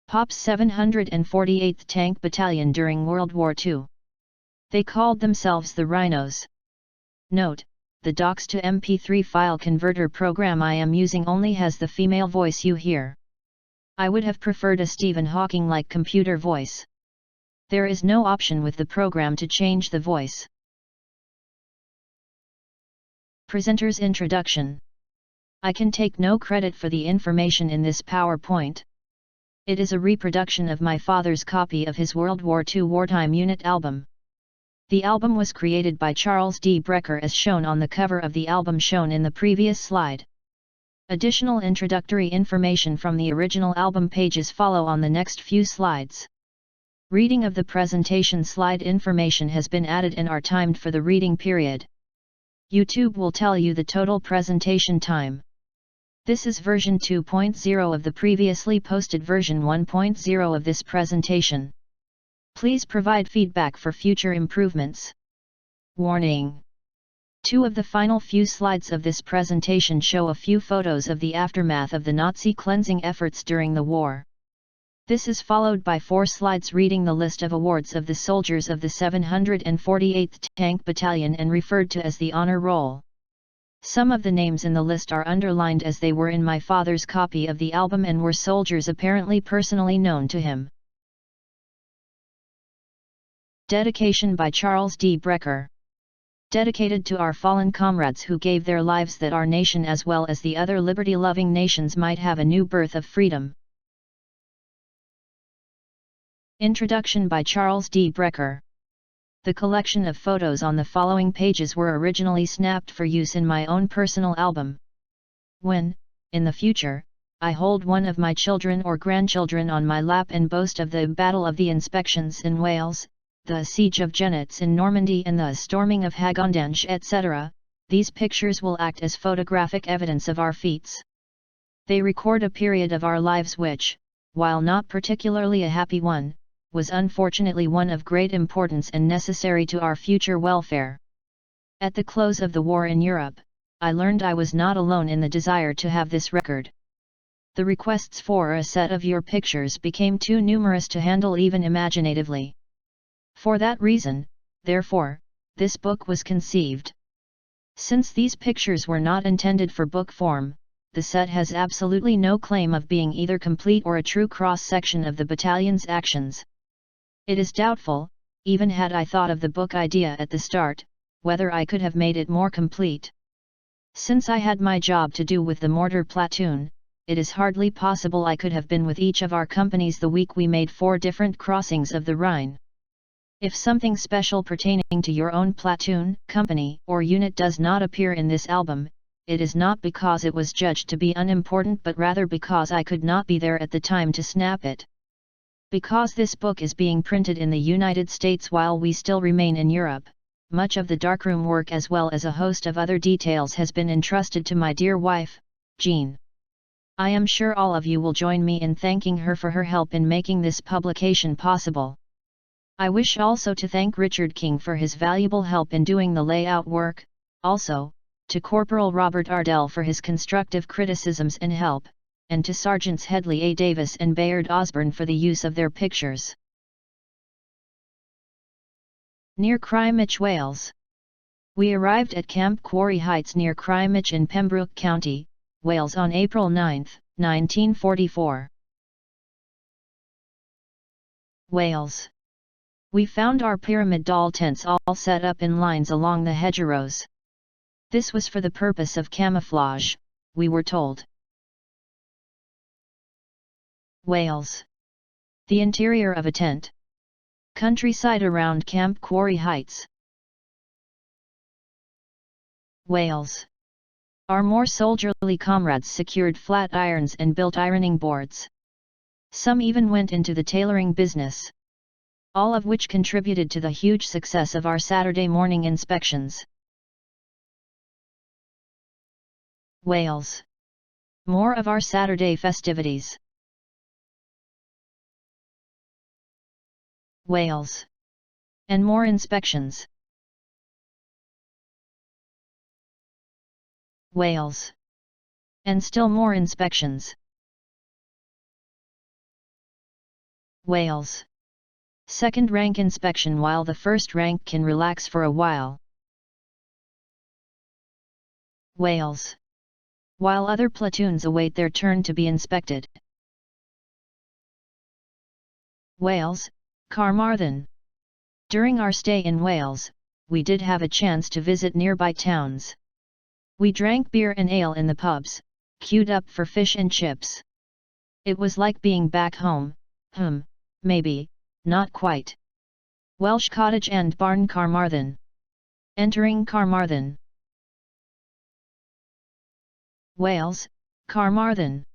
Pops748th Tank Battalion during World War II. They called themselves the Rhinos. Note: the docs to MP3 file converter program I am using only has the female voice you hear. I would have preferred a Stephen Hawking-like computer voice. There is no option with the program to change the voice. Presenter's Introduction. I can take no credit for the information in this PowerPoint. It is a reproduction of my father's copy of his World War II wartime unit album. The album was created by Charles D. Brecker as shown on the cover of the album shown in the previous slide. Additional introductory information from the original album pages follow on the next few slides. Reading of the presentation slide information has been added and are timed for the reading period. YouTube will tell you the total presentation time. This is version 2.0 of the previously posted version 1.0 of this presentation. Please provide feedback for future improvements. Warning: 2 of the final few slides of this presentation show a few photos of the aftermath of the Nazi cleansing efforts during the war. This is followed by 4 slides reading the list of awards of the soldiers of the 748th Tank Battalion and referred to as the Honor Roll. Some of the names in the list are underlined as they were in my father's copy of the album and were soldiers apparently personally known to him. Dedication by Charles D. Brecker. Dedicated to our fallen comrades who gave their lives that our nation as well as the other liberty-loving nations might have a new birth of freedom. Introduction by Charles D. Brecker. The collection of photos on the following pages were originally snapped for use in my own personal album. When, in the future, I hold one of my children or grandchildren on my lap and boast of the Battle of the Inspections in Wales, the Siege of Genets in Normandy and the storming of HAAG, etc., these pictures will act as photographic evidence of our feats. They record a period of our lives which, while not particularly a happy one, was unfortunately one of great importance and necessary to our future welfare. At the close of the war in Europe, I learned I was not alone in the desire to have this record. The requests for a set of your pictures became too numerous to handle even imaginatively. For that reason, therefore, this book was conceived. Since these pictures were not intended for book form, the set has absolutely no claim of being either complete or a true cross-section of the battalion's actions. It is doubtful, even had I thought of the book idea at the start, whether I could have made it more complete. Since I had my job to do with the mortar platoon, it is hardly possible I could have been with each of our companies the week we made 4 different crossings of the Rhine. If something special pertaining to your own platoon, company, or unit does not appear in this album, it is not because it was judged to be unimportant but rather because I could not be there at the time to snap it. Because this book is being printed in the United States while we still remain in Europe, much of the darkroom work as well as a host of other details has been entrusted to my dear wife, Jean. I am sure all of you will join me in thanking her for her help in making this publication possible. I wish also to thank Richard King for his valuable help in doing the layout work, also, to Corporal Robert Ardell for his constructive criticisms and help, and to Sergeants Headley A. Davis and Bayard Osborne for the use of their pictures. Near Crimmitch, Wales. We arrived at Camp Quarry Heights near Crimmitch in Pembroke County, Wales on April 9, 1944. Wales. We found our pyramid doll tents all set up in lines along the hedgerows. This was for the purpose of camouflage, we were told. Wales. The interior of a tent. Countryside around Camp Quarry Heights. Wales. Our more soldierly comrades secured flat irons and built ironing boards. Some even went into the tailoring business. All of which contributed to the huge success of our Saturday morning inspections. Wales. More of our Saturday festivities. Wales. And more inspections. Wales. And still more inspections. Wales. Second rank inspection while the first rank can relax for a while. Wales. While other platoons await their turn to be inspected. Wales, Carmarthen. During our stay in Wales, we did have a chance to visit nearby towns. We drank beer and ale in the pubs, queued up for fish and chips. It was like being back home, maybe, not quite. Welsh cottage and barn Carmarthen. Entering Carmarthen. Wales, Carmarthen.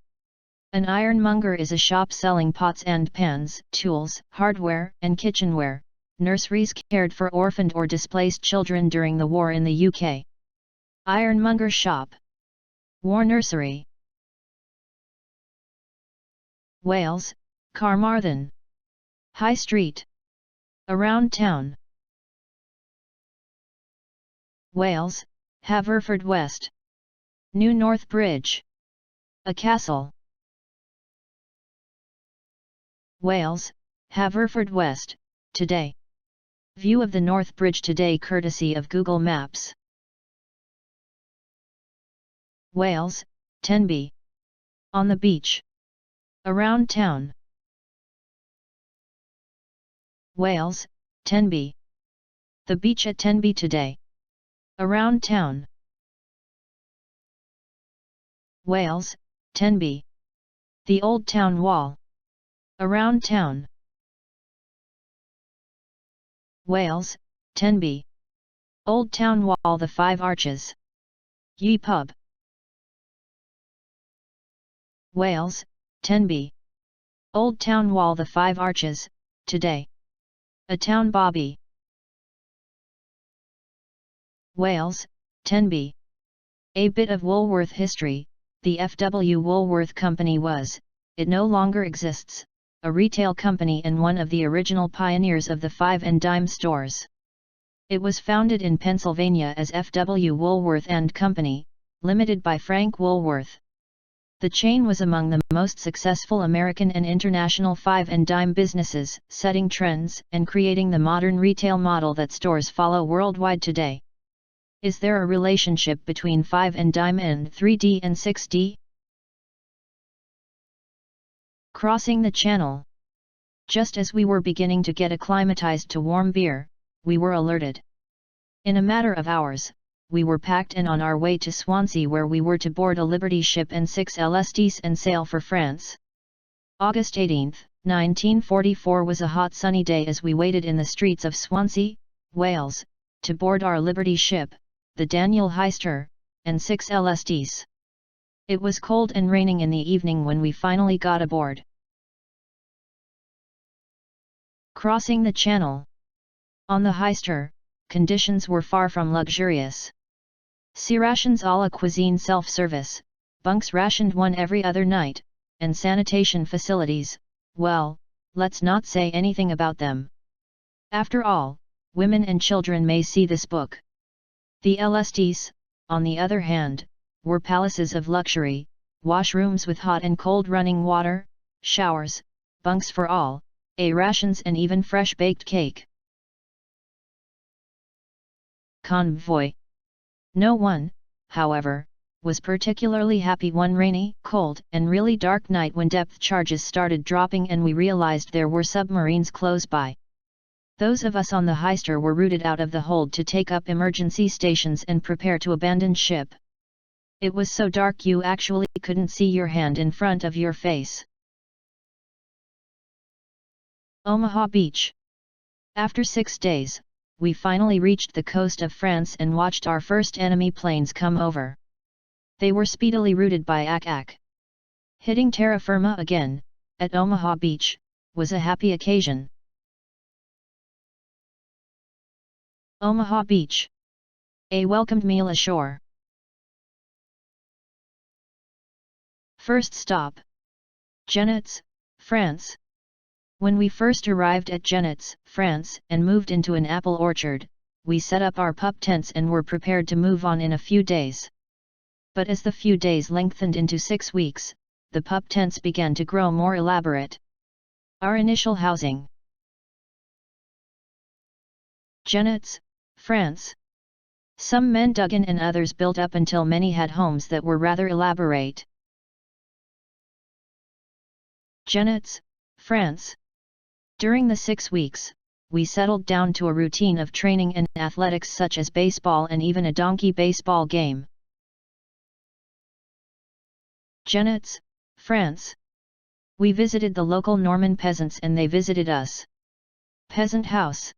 An ironmonger is a shop selling pots and pans, tools, hardware, and kitchenware, nurseries cared for orphaned or displaced children during the war in the UK. Ironmonger shop. War nursery. Wales, Carmarthen. High Street. Around town. Wales, Haverfordwest. New North Bridge. A castle. Wales, Haverfordwest, today. View of the North Bridge today courtesy of Google Maps. Wales, Tenby. On the beach. Around town. Wales, Tenby. The beach at Tenby today. Around town. Wales, Tenby. The Old Town Wall. Around town. Wales, Tenby. Old Town Wall the Five Arches. Ye Pub. Wales, Tenby. Old Town Wall the Five Arches, today. A town bobby. Wales, Tenby. A bit of Woolworth history. The F.W. Woolworth Company was, it no longer exists, a retail company and one of the original pioneers of the 5 and dime stores. It was founded in Pennsylvania as F.W. Woolworth and Company, Limited by Frank Woolworth. The chain was among the most successful American and international 5 and dime businesses, setting trends and creating the modern retail model that stores follow worldwide today. Is there a relationship between 5 and dime and 3D and 6D? Crossing the Channel. Just as we were beginning to get acclimatized to warm beer, we were alerted. In a matter of hours, we were packed and on our way to Swansea where we were to board a Liberty ship and 6 LSDs and sail for France. August 18, 1944 was a hot sunny day as we waited in the streets of Swansea, Wales, to board our Liberty ship, the Daniel Heister, and 6 LSDs. It was cold and raining in the evening when we finally got aboard. Crossing the Channel. On the Heister, conditions were far from luxurious. Sea rations a la cuisine self-service, bunks rationed one every other night, and sanitation facilities, well, let's not say anything about them. After all, women and children may see this book. The LSDs, on the other hand, were palaces of luxury, washrooms with hot and cold running water, showers, bunks for all, rations and even fresh baked cake. Convoy. No one, however, was particularly happy one rainy, cold, and really dark night when depth charges started dropping and we realized there were submarines close by. Those of us on the Heister were routed out of the hold to take up emergency stations and prepare to abandon ship. It was so dark you actually couldn't see your hand in front of your face. Omaha Beach. After 6 days, we finally reached the coast of France and watched our first enemy planes come over. They were speedily routed by HAAG. Hitting terra firma again, at Omaha Beach, was a happy occasion. Omaha Beach. A welcomed meal ashore. First stop. Genets, France. When we first arrived at Genets, France, and moved into an apple orchard, we set up our pup tents and were prepared to move on in a few days. But as the few days lengthened into 6 weeks, the pup tents began to grow more elaborate. Our initial housing. Genets, France. Some men dug in and others built up until many had homes that were rather elaborate. Genets, France. During the 6 weeks, we settled down to a routine of training and athletics such as baseball and even a donkey baseball game. Genets, France. We visited the local Norman peasants and they visited us. Peasant house.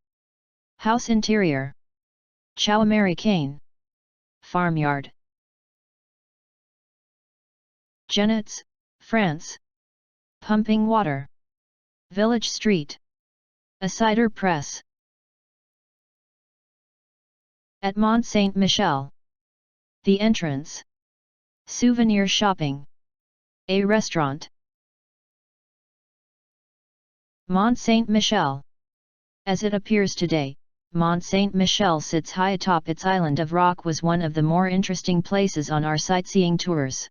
House interior. Chow Americain. Farmyard. Genets, France. Pumping water. Village street. A cider press. At Mont Saint-Michel. The entrance. Souvenir shopping. A restaurant. Mont Saint-Michel. As it appears today, Mont Saint-Michel sits high atop its island of rock was one of the more interesting places on our sightseeing tours.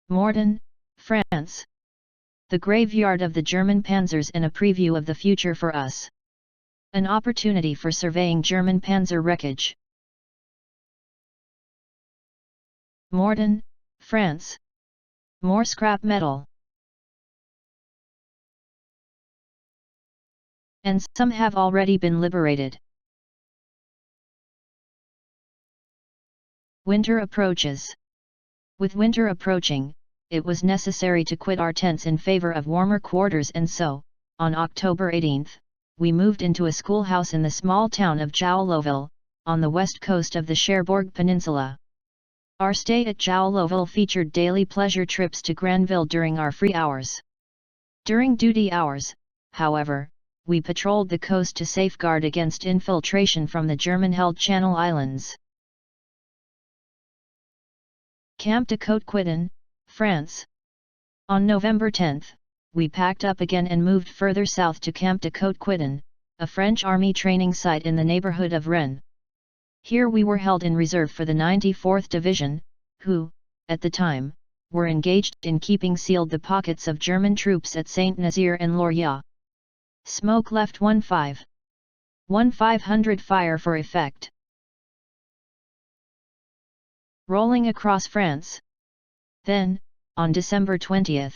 Morden, France. The graveyard of the German panzers and a preview of the future for us. An opportunity for surveying German panzer wreckage. Morden, France. More scrap metal. And some have already been liberated. Winter approaches. With winter approaching, it was necessary to quit our tents in favor of warmer quarters, and so, on October 18, we moved into a schoolhouse in the small town of Jouloville, on the west coast of the Cherbourg Peninsula. Our stay at Jouloville featured daily pleasure trips to Granville during our free hours. During duty hours, however, we patrolled the coast to safeguard against infiltration from the German-held Channel Islands. Camp de Côte-Quidin, France. On November 10, we packed up again and moved further south to Camp de Côte-Quidin, a French army training site in the neighborhood of Rennes. Here we were held in reserve for the 94th Division, who, at the time, were engaged in keeping sealed the pockets of German troops at Saint-Nazaire and Lorient. Smoke left 1,500 fire for effect. Rolling across France. Then, on December 20,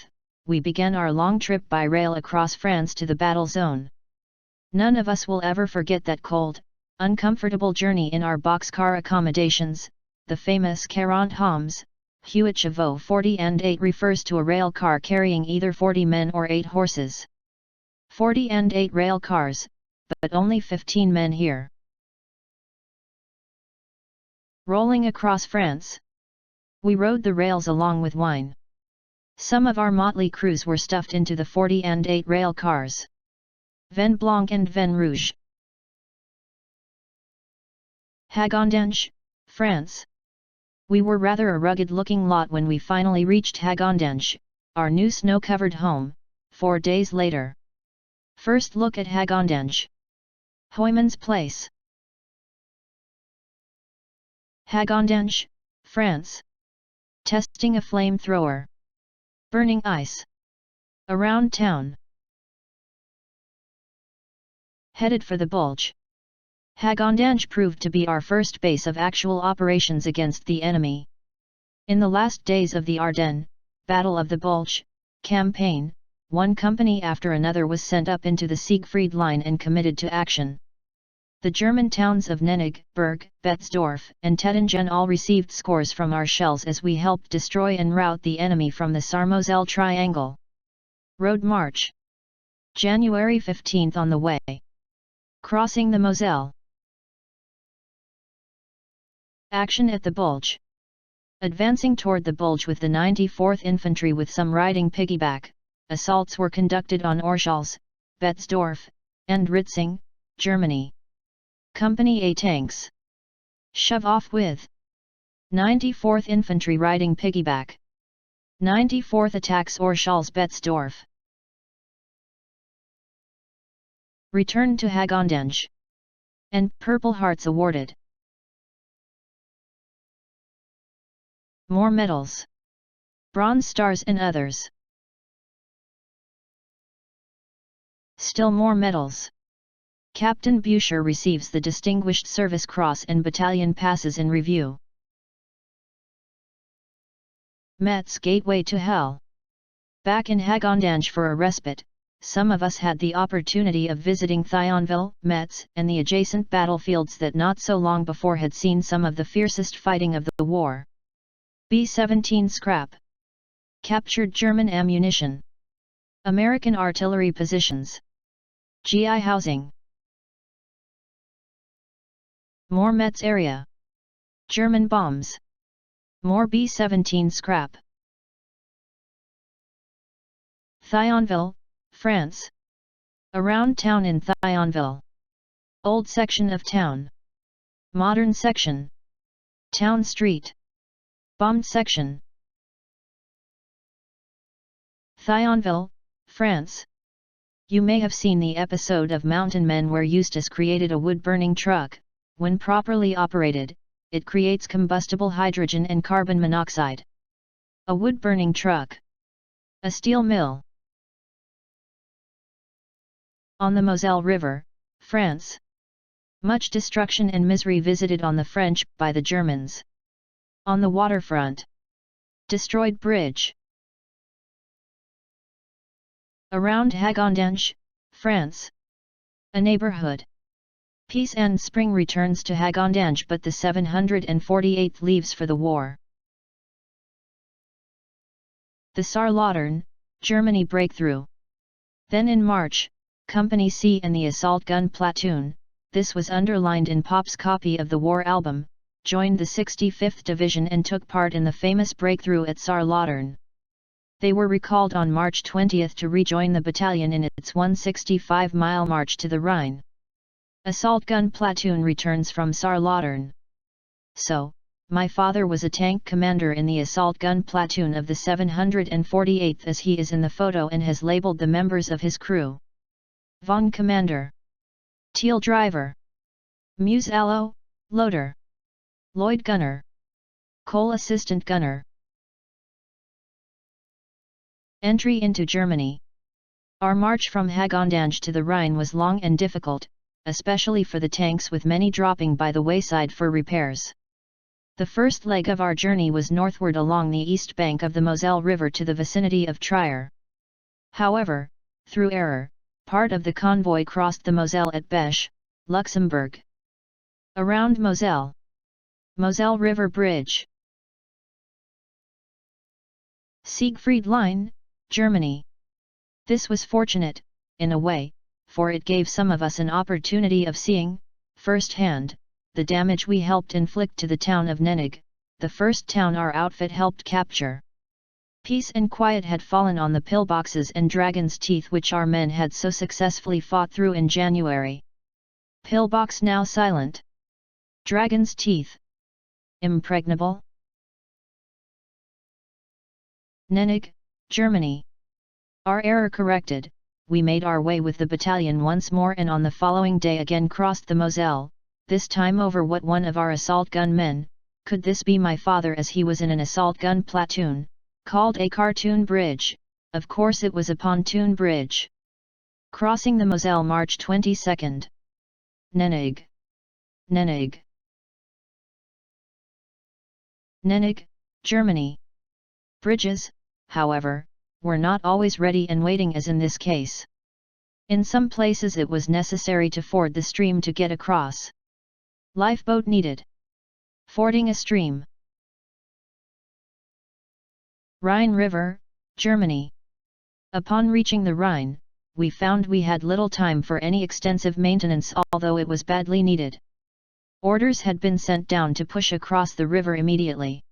we began our long trip by rail across France to the battle zone. None of us will ever forget that cold, uncomfortable journey in our boxcar accommodations. The famous 40 hommes, Hewitt Chevaux 40 and 8 refers to a rail car carrying either 40 men or 8 horses. 40 and 8 rail cars, but only 15 men here. Rolling across France. We rode the rails along with wine. Some of our motley crews were stuffed into the 40 and 8 rail cars. Vin Blanc and Vin Rouge. Hagondange, France. We were rather a rugged-looking lot when we finally reached Hagondange, our new snow-covered home, 4 days later. First look at Hagondange. Hoyman's Place. Hagondange, France. Testing a flamethrower. Burning ice. Around town. Headed for the Bulge. Hagondange proved to be our first base of actual operations against the enemy. In the last days of the Ardennes, Battle of the Bulge, campaign, one company after another was sent up into the Siegfried Line and committed to action. The German towns of Nennig, Berg, Betzdorf, and Tettingen all received scores from our shells as we helped destroy and rout the enemy from the Sarmoselle Triangle. Road March. January 15 on the way. Crossing the Moselle. Action at the Bulge. Advancing toward the Bulge with the 94th Infantry with some riding piggyback, assaults were conducted on Orschals, Betzdorf, and Ritzing, Germany. Company A tanks. Shove off with 94th Infantry riding piggyback. 94th attacks Orschals Betzdorf. Return to Hagondange. And Purple Hearts awarded. More medals. Bronze Stars and others. Still more medals. Captain Buescher receives the Distinguished Service Cross and battalion passes in review. Metz Gateway to Hell. Back in HAAG for a respite, some of us had the opportunity of visiting Thionville, Metz, and the adjacent battlefields that not so long before had seen some of the fiercest fighting of the war. B-17 scrap. Captured German ammunition. American artillery positions. GI housing. More Metz area. German bombs. More B-17 scrap. Thionville, France. Around town in Thionville. Old section of town. Modern section. Town street. Bombed section. Thionville, France. You may have seen the episode of Mountain Men where Eustace created a wood-burning truck. When properly operated, it creates combustible hydrogen and carbon monoxide. A wood-burning truck. A steel mill. On the Moselle River, France. Much destruction and misery visited on the French by the Germans. On the waterfront. Destroyed bridge. Around HAAG, France. A neighborhood. Peace and spring returns to HAAG, but the 748th leaves for the war. The Saarlandern, Germany breakthrough. Then in March, Company C and the assault gun platoon, this was underlined in Pop's copy of the war album, joined the 65th Division and took part in the famous breakthrough at Saarlandern. They were recalled on March 20 to rejoin the battalion in its 165-mile march to the Rhine. Assault gun platoon returns from Saarlandern. So, my father was a tank commander in the assault gun platoon of the 748th as he is in the photo and has labeled the members of his crew. Vaughan commander. Teal driver. Muse Allo, loader. Lloyd gunner. Cole assistant gunner. Entry into Germany. Our march from HAAG to the Rhine was long and difficult, especially for the tanks with many dropping by the wayside for repairs. The first leg of our journey was northward along the east bank of the Moselle River to the vicinity of Trier. However, through error, part of the convoy crossed the Moselle at Besch, Luxembourg. Around Moselle. Moselle River Bridge. Siegfried Line, Germany. This was fortunate, in a way, for it gave some of us an opportunity of seeing, firsthand, the damage we helped inflict to the town of Nennig, the first town our outfit helped capture. Peace and quiet had fallen on the pillboxes and dragon's teeth which our men had so successfully fought through in January. Pillbox now silent. Dragon's teeth. Impregnable. Nennig, Germany. Our error corrected, we made our way with the battalion once more and on the following day again crossed the Moselle, this time over what one of our assault gun men, could this be my father as he was in an assault gun platoon, called a cartoon bridge, of course it was a pontoon bridge. Crossing the Moselle March 22nd. Nennig. Nennig. Nennig, Germany. Bridges, however, were not always ready and waiting as in this case. In some places it was necessary to ford the stream to get across. Lifeboat needed. Fording a stream. Rhine River, Germany. Upon reaching the Rhine, we found we had little time for any extensive maintenance although it was badly needed. Orders had been sent down to push across the river immediately.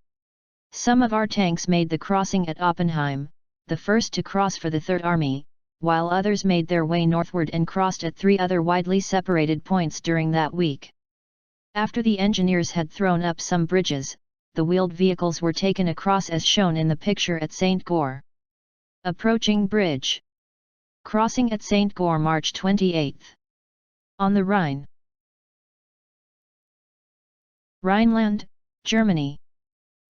Some of our tanks made the crossing at Oppenheim, the first to cross for the Third Army, while others made their way northward and crossed at 3 other widely separated points during that week. After the engineers had thrown up some bridges, the wheeled vehicles were taken across as shown in the picture at Saint-Goar. Approaching bridge. Crossing at Saint-Goar March 28. On the Rhine. Rhineland, Germany.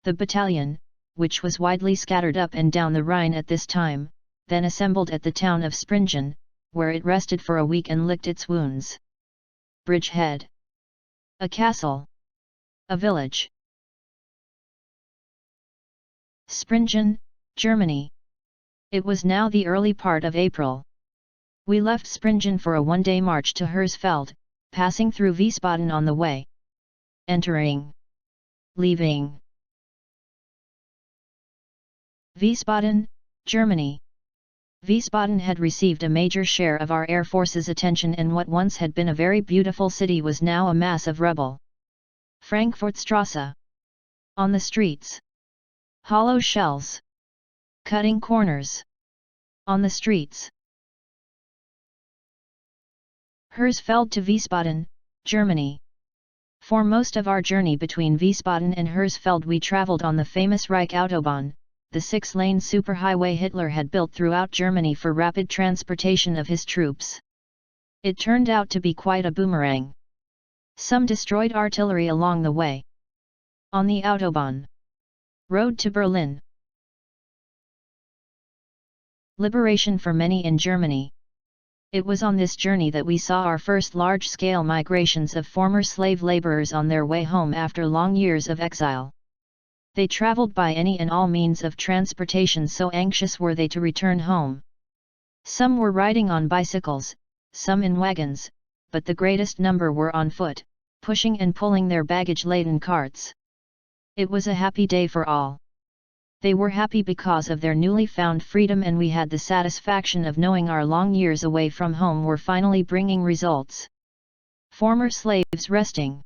The battalion, which was widely scattered up and down the Rhine at this time, then assembled at the town of Springen, where it rested for a week and licked its wounds. Bridgehead. A castle. A village. Springen, Germany. It was now the early part of April. We left Springen for a one-day march to Hersfeld, passing through Wiesbaden on the way. Entering. Leaving. Wiesbaden, Germany. Wiesbaden had received a major share of our Air Force's attention, and what once had been a very beautiful city was now a mass of rubble. Frankfurtstrasse. On the streets. Hollow shells. Cutting corners. On the streets. Hersfeld to Wiesbaden, Germany. For most of our journey between Wiesbaden and Hersfeld we travelled on the famous Reich Autobahn, the 6-lane superhighway Hitler had built throughout Germany for rapid transportation of his troops. It turned out to be quite a boomerang. Some destroyed artillery along the way. On the Autobahn. Road to Berlin. Liberation for many in Germany. It was on this journey that we saw our first large-scale migrations of former slave laborers on their way home after long years of exile. They traveled by any and all means of transportation, so anxious were they to return home. Some were riding on bicycles, some in wagons, but the greatest number were on foot, pushing and pulling their baggage-laden carts. It was a happy day for all. They were happy because of their newly found freedom, and we had the satisfaction of knowing our long years away from home were finally bringing results. Former slaves resting.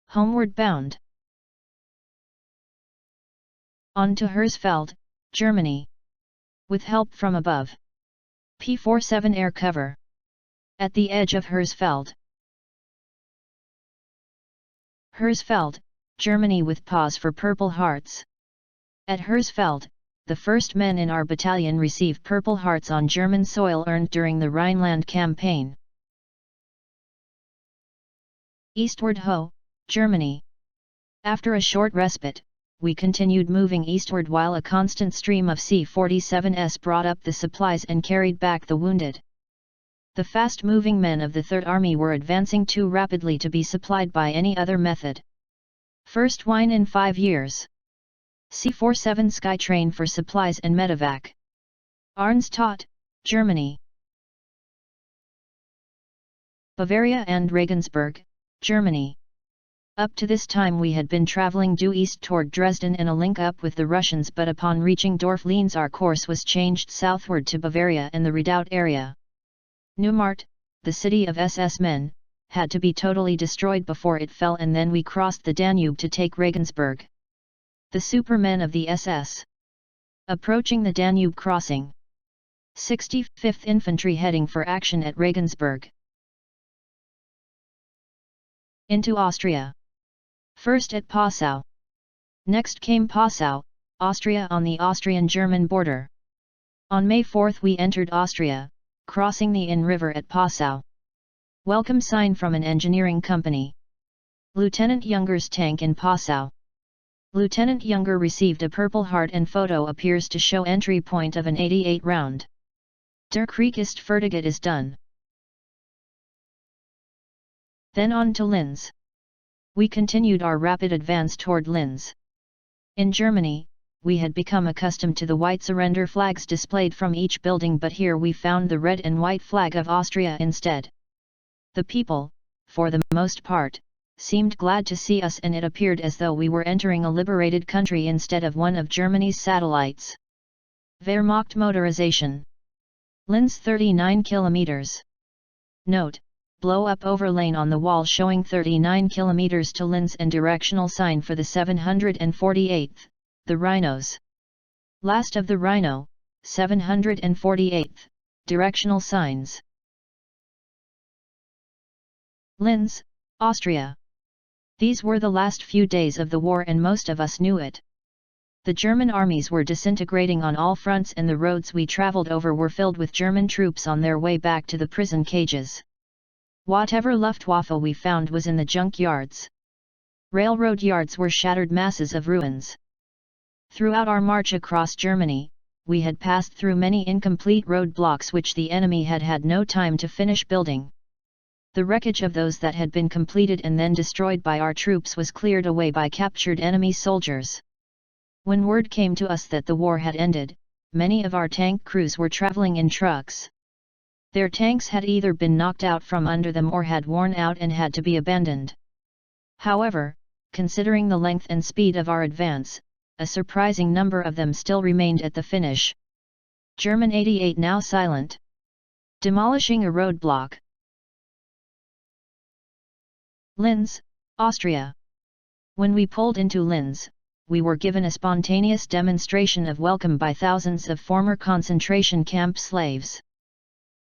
Homeward bound. On to Hersfeld, Germany. With help from above. P-47 air cover. At the edge of Hersfeld. Hersfeld, Germany, with pause for Purple Hearts. At Hersfeld, the first men in our battalion received Purple Hearts on German soil earned during the Rhineland campaign. Eastward Ho, Germany. After a short respite, we continued moving eastward while a constant stream of C-47s brought up the supplies and carried back the wounded. The fast-moving men of the Third Army were advancing too rapidly to be supplied by any other method. First wine in 5 years. C-47 Skytrain for supplies and medevac. Arnstadt, Germany. Bavaria and Regensburg, Germany. Up to this time we had been travelling due east toward Dresden and a link up with the Russians, but upon reaching Dorf LINZ our course was changed southward to Bavaria and the redoubt area. Neumarkt, the city of SS men, had to be totally destroyed before it fell, and then we crossed the Danube to take Regensburg. The supermen of the SS. Approaching the Danube crossing. 65th Infantry heading for action at Regensburg. Into Austria. First at Passau. Next came Passau, Austria, on the Austrian-German border. On May 4 we entered Austria, crossing the Inn River at Passau. Welcome sign from an engineering company. Lieutenant Junger's tank in Passau. Lieutenant Junger received a Purple Heart and photo appears to show entry point of an 88 round. Der Krieg ist fertig, it is done. Then on to Linz. We continued our rapid advance toward Linz. In Germany, we had become accustomed to the white surrender flags displayed from each building, but here we found the red and white flag of Austria instead. The people, for the most part, seemed glad to see us, and it appeared as though we were entering a liberated country instead of one of Germany's satellites. Wehrmacht motorization. Linz 39 km. Note: blow-up overlane on the wall showing 39 km to Linz and directional sign for the 748th, the Rhinos. Last of the Rhino, 748th, directional signs. Linz, Austria. These were the last few days of the war, and most of us knew it. The German armies were disintegrating on all fronts, and the roads we travelled over were filled with German troops on their way back to the prison cages. Whatever Luftwaffe we found was in the junk yards. Railroad yards were shattered masses of ruins. Throughout our march across Germany, we had passed through many incomplete roadblocks which the enemy had had no time to finish building. The wreckage of those that had been completed and then destroyed by our troops was cleared away by captured enemy soldiers. When word came to us that the war had ended, many of our tank crews were traveling in trucks. Their tanks had either been knocked out from under them or had worn out and had to be abandoned. However, considering the length and speed of our advance, a surprising number of them still remained at the finish. German 88 now silent. Demolishing a roadblock. Linz, Austria. When we pulled into Linz, we were given a spontaneous demonstration of welcome by thousands of former concentration camp slaves.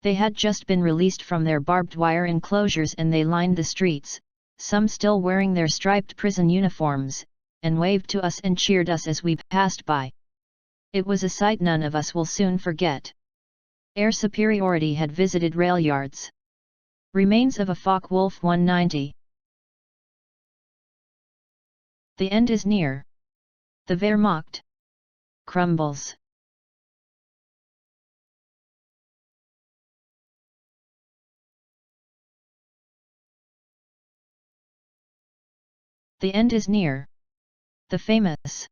They had just been released from their barbed wire enclosures and they lined the streets, some still wearing their striped prison uniforms, and waved to us and cheered us as we passed by. It was a sight none of us will soon forget. Air superiority had visited rail yards. Remains of a Focke-Wulf 190. The end is near. The Wehrmacht crumbles. The end is near. The famous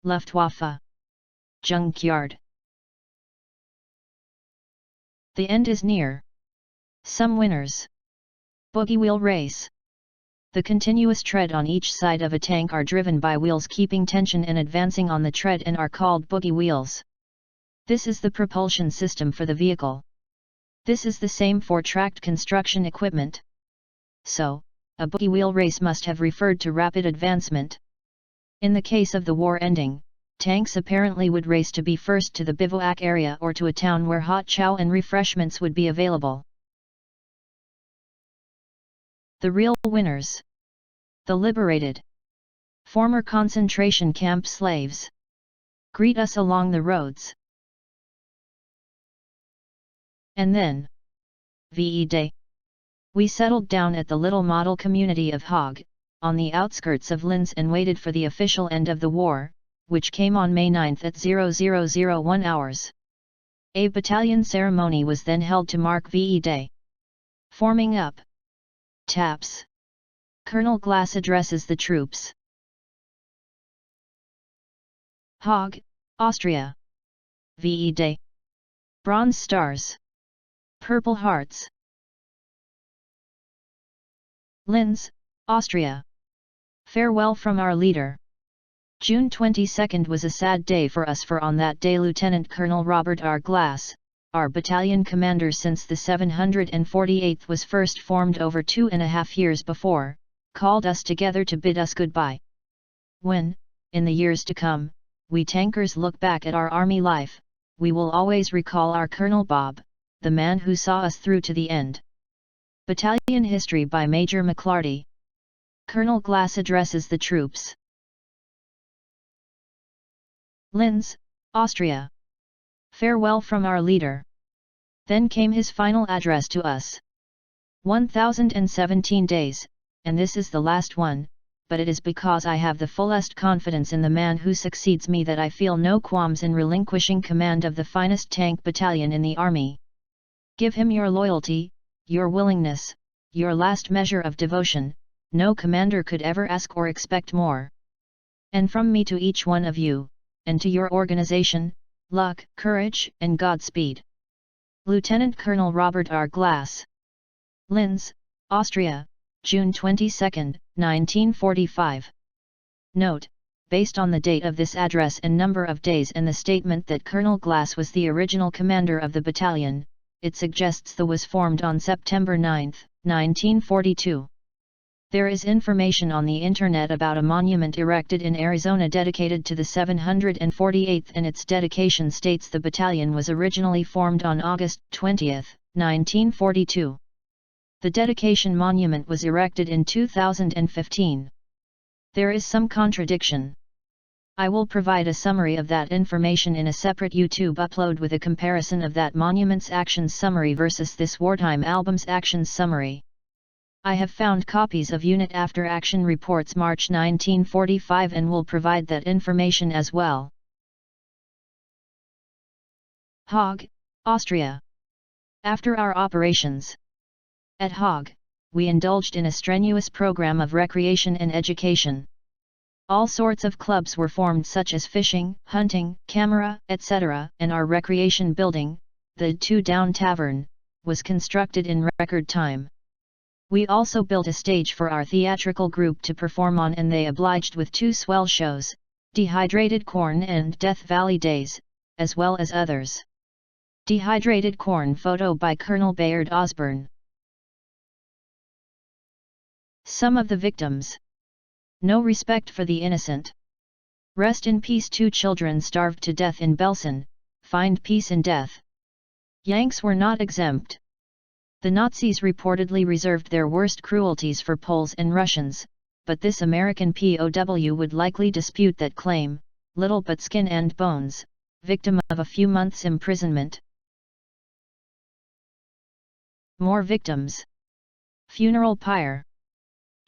Luftwaffe junkyard. The end is near. Some winners. Boogie wheel race. The continuous tread on each side of a tank are driven by wheels keeping tension and advancing on the tread and are called boogie wheels. This is the propulsion system for the vehicle. This is the same for tracked construction equipment. So, a boogie wheel race must have referred to rapid advancement. In the case of the war ending, tanks apparently would race to be first to the bivouac area or to a town where hot chow and refreshments would be available. The real winners. The liberated. Former concentration camp slaves. Greet us along the roads. And then, VE Day. We settled down at the little model community of HAAG, on the outskirts of Linz and waited for the official end of the war, which came on May 9 at 0001 hours. A battalion ceremony was then held to mark VE Day. Forming up. Taps. Colonel Glass addresses the troops. HAAG, Austria. VE Day. Bronze stars. Purple hearts. Linz, Austria. Farewell from our leader. June 22 was a sad day for us, for on that day Lieutenant Colonel Robert R. Glass, our battalion commander since the 748th was first formed over 2.5 years before, called us together to bid us goodbye. When, in the years to come, we tankers look back at our army life, we will always recall our Colonel Bob, the man who saw us through to the end. Battalion History by Major McClarty. Colonel Glass addresses the troops. Linz, Austria. Farewell from our leader. Then came his final address to us. 1017 days, and this is the last one, but it is because I have the fullest confidence in the man who succeeds me that I feel no qualms in relinquishing command of the finest tank battalion in the army. Give him your loyalty, your willingness, your last measure of devotion, no commander could ever ask or expect more. And from me to each one of you, and to your organization, luck, courage, and Godspeed. Lieutenant Colonel Robert R. Glass. Linz, Austria, June 22, 1945. Note, based on the date of this address and number of days and the statement that Colonel Glass was the original commander of the battalion, it suggests the was formed on September 9, 1942. There is information on the internet about a monument erected in Arizona dedicated to the 748th, and its dedication states the battalion was originally formed on August 20, 1942. The dedication monument was erected in 2015. There is some contradiction. I will provide a summary of that information in a separate YouTube upload with a comparison of that monument's actions summary versus this wartime album's actions summary. I have found copies of Unit After Action Reports March 1945 and will provide that information as well. HAAG, Austria. After our operations at HAAG, we indulged in a strenuous program of recreation and education. All sorts of clubs were formed such as fishing, hunting, camera, etc., and our recreation building, the 2 Down Tavern, was constructed in record time. We also built a stage for our theatrical group to perform on, and they obliged with 2 swell shows, Dehydrated Corn and Death Valley Days, as well as others. Dehydrated Corn photo by Colonel Bayard Osborne. Some of the victims. No respect for the innocent. Rest in peace. 2 children starved to death in Belsen, find peace in death. Yanks were not exempt. The Nazis reportedly reserved their worst cruelties for Poles and Russians, but this American POW would likely dispute that claim, little but skin and bones, victim of a few months' imprisonment. More victims. Funeral pyre.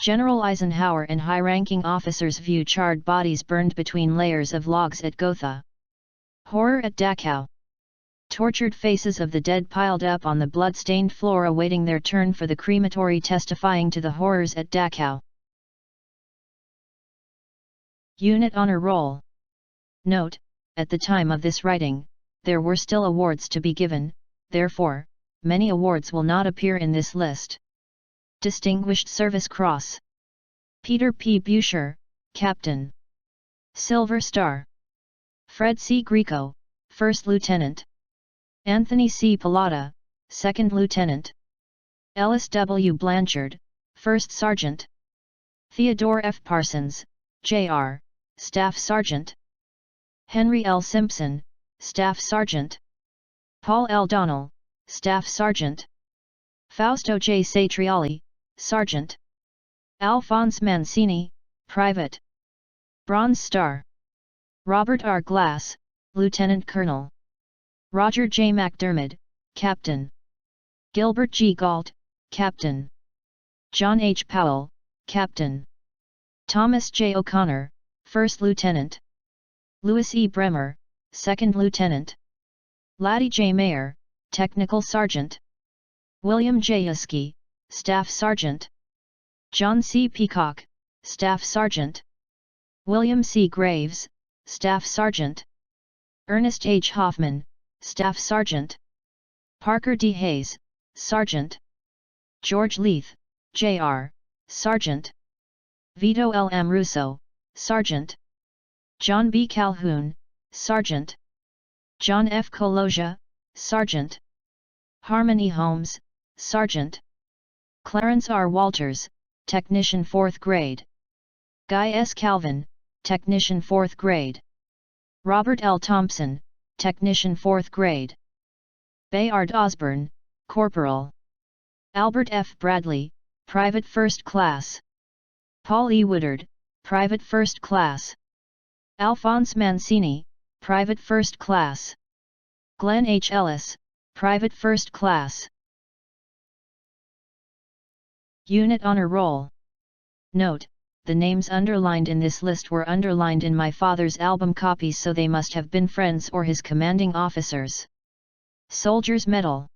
General Eisenhower and high-ranking officers view charred bodies burned between layers of logs at Gotha. Horror at Dachau. Tortured faces of the dead piled up on the blood-stained floor awaiting their turn for the crematory, testifying to the horrors at Dachau. Unit Honor Roll. Note, at the time of this writing, there were still awards to be given, therefore, many awards will not appear in this list. Distinguished Service Cross. Peter P. Buescher, Captain. Silver Star. Fred C. Greco, First Lieutenant. Anthony C. Pilata, Second Lieutenant. Ellis W. Blanchard, First Sergeant. Theodore F. Parsons, Jr., Staff Sergeant. Henry L. Simpson, Staff Sergeant. Paul L. Donnell, Staff Sergeant. Fausto J. Satriali, Sergeant. Alphonse Mancini, Private. Bronze Star. Robert R. Glass, Lieutenant Colonel. Roger J. McDermott, Captain. Gilbert G. Galt, Captain. John H. Powell, Captain. Thomas J. O'Connor, First Lieutenant. Louis E. Bremer, Second Lieutenant. Laddie J. Mayer, Technical Sergeant. William J. Yuski, Staff Sergeant. John C. Peacock, Staff Sergeant. William C. Graves, Staff Sergeant. Ernest H. Hoffman, Staff Sergeant. Parker D. Hayes, Sergeant. George Leith, Jr., Sergeant. Vito L. M. Russo, Sergeant. John B. Calhoun, Sergeant. John F. Kolosia, Sergeant. Harmon E. Holmes, Sergeant. Clarence R. Walters, Technician 4th Grade. Guy S. Calvin, Technician 4th Grade. Robert L. Thompson, Technician 4th Grade. Bayard Osborne, Corporal. Albert F. Bradley, Private 1st Class. Paul E. Woodard, Private 1st Class. Alphonse Mancini, Private 1st Class. Glenn H. Ellis, Private 1st Class. Unit Honor Roll. Note, the names underlined in this list were underlined in my father's album copies, so they must have been friends or his commanding officers. Soldier's Medal.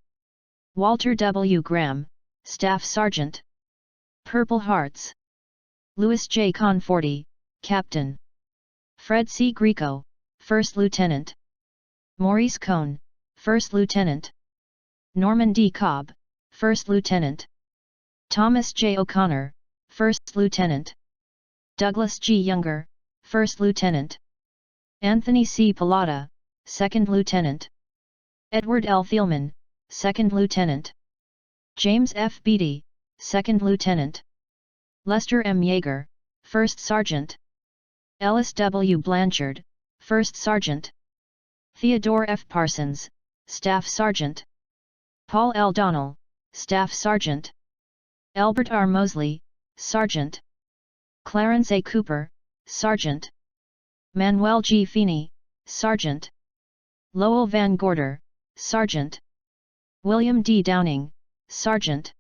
Walter W. Graham, Staff Sergeant. Purple Hearts. Louis J. Conforti, Captain. Fred C. Greco, First Lieutenant. Maurice Cohn, First Lieutenant. Norman D. Cobb, First Lieutenant. Thomas J. O'Connor, First Lieutenant. Douglas G. Younger, First Lieutenant. Anthony C. Pilata, Second Lieutenant. Edward L. Thielman, Second Lieutenant. James F. Beatty, Second Lieutenant. Lester M. Yeager, First Sergeant. Ellis W. Blanchard, First Sergeant. Theodore F. Parsons, Staff Sergeant. Paul L. Donnell, Staff Sergeant. Albert R. Mosley, Sergeant. Clarence A. Cooper, Sergeant. Manuel G. Feeney, Sergeant. Lowell Van Gorder, Sergeant. William D. Downing, Sergeant.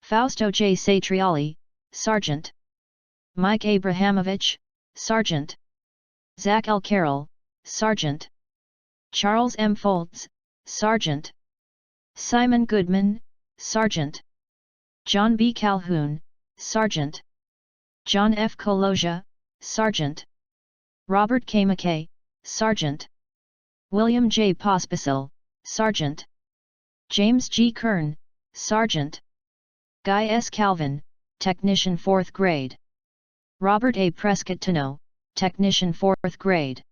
Fausto J. Satriali, Sergeant. Mike Abrahamovich, Sergeant. Zach L. Carroll, Sergeant. Charles M. Foltz, Sergeant. Simon Goodman, Sergeant. John B. Calhoun, Sergeant. John F. Kolosia, Sergeant. Robert K. McKay, Sergeant. William J. Pospisil, Sergeant. James G. Kern, Sergeant. Guy S. Calvin, Technician 4th grade. Robert A. Prescott-Tano, Technician 4th grade.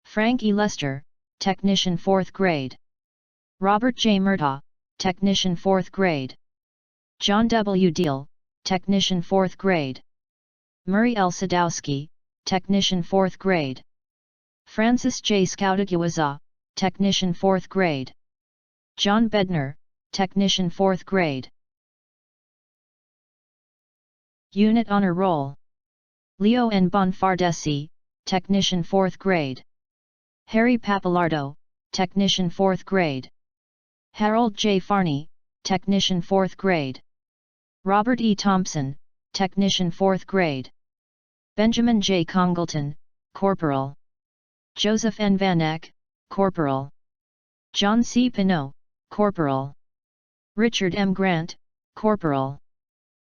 Frank E. Lester, Technician 4th grade. Robert J. Murtaugh, Technician 4th grade. John W. Deal, Technician 4th grade. Murray L. Sadowski, Technician 4th grade. Francis J. Scoutagiwaza, Technician 4th grade. John Bednar, Technician 4th grade. Unit Honor Roll. Leo N. Bonfardesi, Technician 4th grade. Harry Papalardo, Technician 4th grade. Harold J. Farney, Technician 4th grade. Robert E. Thompson, Technician 4th grade. Benjamin J. Congleton, Corporal. Joseph N. Van Eck, Corporal. John C. Pinot, Corporal. Richard M. Grant, Corporal.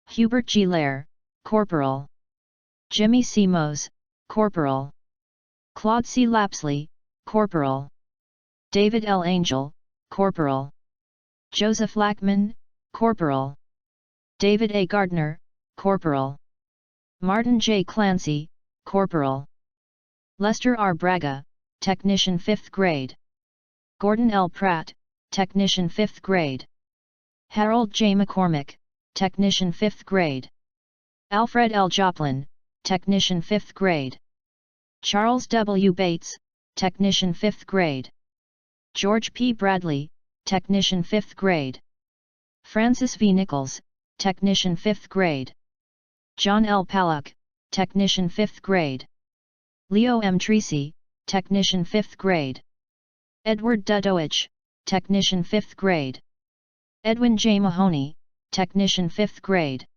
Hubert G. Lair, Corporal. Jimmy C. Mose, Corporal. Claude C. Lapsley, Corporal. David L. Angel, Corporal. Joseph Lackman, Corporal. David A. Gardner, Corporal. Martin J. Clancy, Corporal. Lester R. Braga, Technician 5th grade. Gordon L. Pratt, Technician 5th grade. Harold J. McCormick, Technician 5th grade. Alfred L. Joplin, Technician 5th grade. Charles W. Bates, Technician 5th grade. George P. Bradley, Technician 5th grade. Francis V. Nichols, Technician 5th grade. John L. Palak, Technician 5th grade. Leo M. Treacy, Technician 5th grade. Edward Dudowich, Technician 5th grade. Edwin J. Mahoney, Technician 5th grade.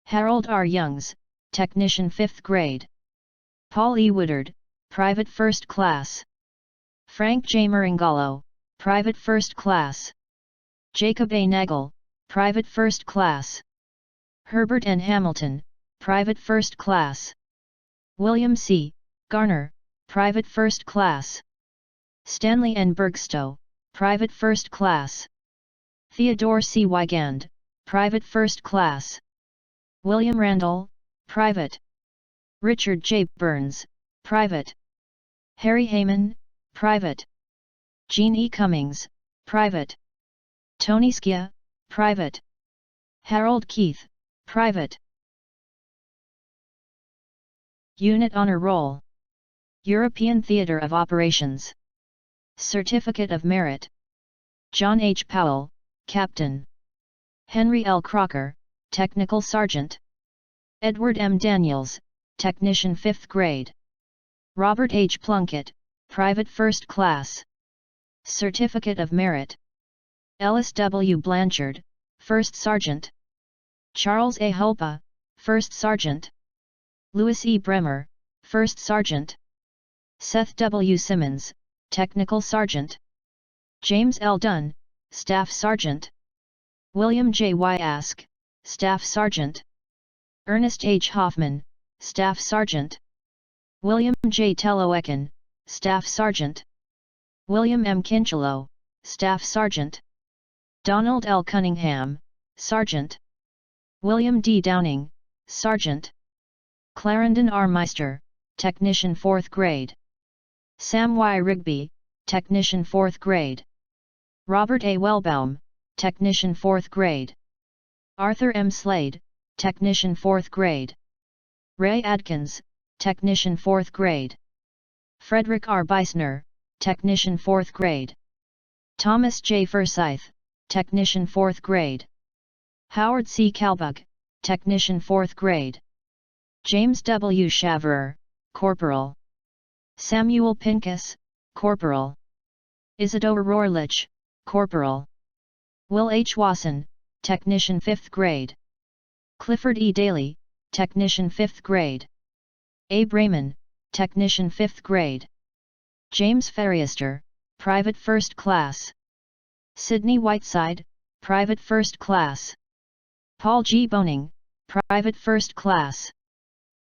Harold R. Youngs, Technician 5th grade. Paul E. Woodard, Private 1st class. Frank J. Maringallo, Private 1st class. Jacob A. Nagel, Private 1st class. Herbert N. Hamilton, Private 1st class. William C. Garner, Private 1st class. Stanley N. Bergstow, Private 1st class. Theodore C. Wigand, Private 1st class. William Randall, Private. Richard J. Burns, Private. Harry Heyman, Private. Gene E. Cummings, Private. Tony Skia, Private. Harold Keith, Private. Unit Honor Roll. European Theatre of Operations. Certificate of Merit. John H. Powell, Captain. Henry L. Crocker, Technical Sergeant. Edward M. Daniels, Technician 5th grade. Robert H. Plunkett, Private 1st class. Certificate of Merit. Ellis W. Blanchard, 1st Sergeant. Charles A. Hulpa, 1st Sergeant. Louis E. Bremer, 1st Sergeant. Seth W. Simmons, Technical Sergeant. James L. Dunn, Staff Sergeant. William J. Ask, Staff Sergeant. Ernest H. Hoffman, Staff Sergeant. William J. Teloekin, Staff Sergeant. William M. Kinchelo, Staff Sergeant. Donald L. Cunningham, Sergeant. William D. Downing, Sergeant. Clarendon R. Meister, Technician 4th grade. Sam Y. Rigby, Technician 4th grade. Robert A. Wellbaum, Technician 4th grade. Arthur M. Slade, Technician 4th grade. Ray Adkins, Technician 4th grade. Frederick R. Beisner, Technician 4th grade. Thomas J. Forsyth, Technician 4th grade. Howard C. Kalbug, Technician 4th grade. James W. Shaverer, Corporal. Samuel Pincus, Corporal. Isidore Rorlich, Corporal. Will H. Wasson, Technician 5th grade. Clifford E. Daly, Technician 5th grade. Abe Raymond, Technician 5th grade. James Ferriester, Private First Class. Sydney Whiteside, Private First Class. Paul G. Boning, Private First Class.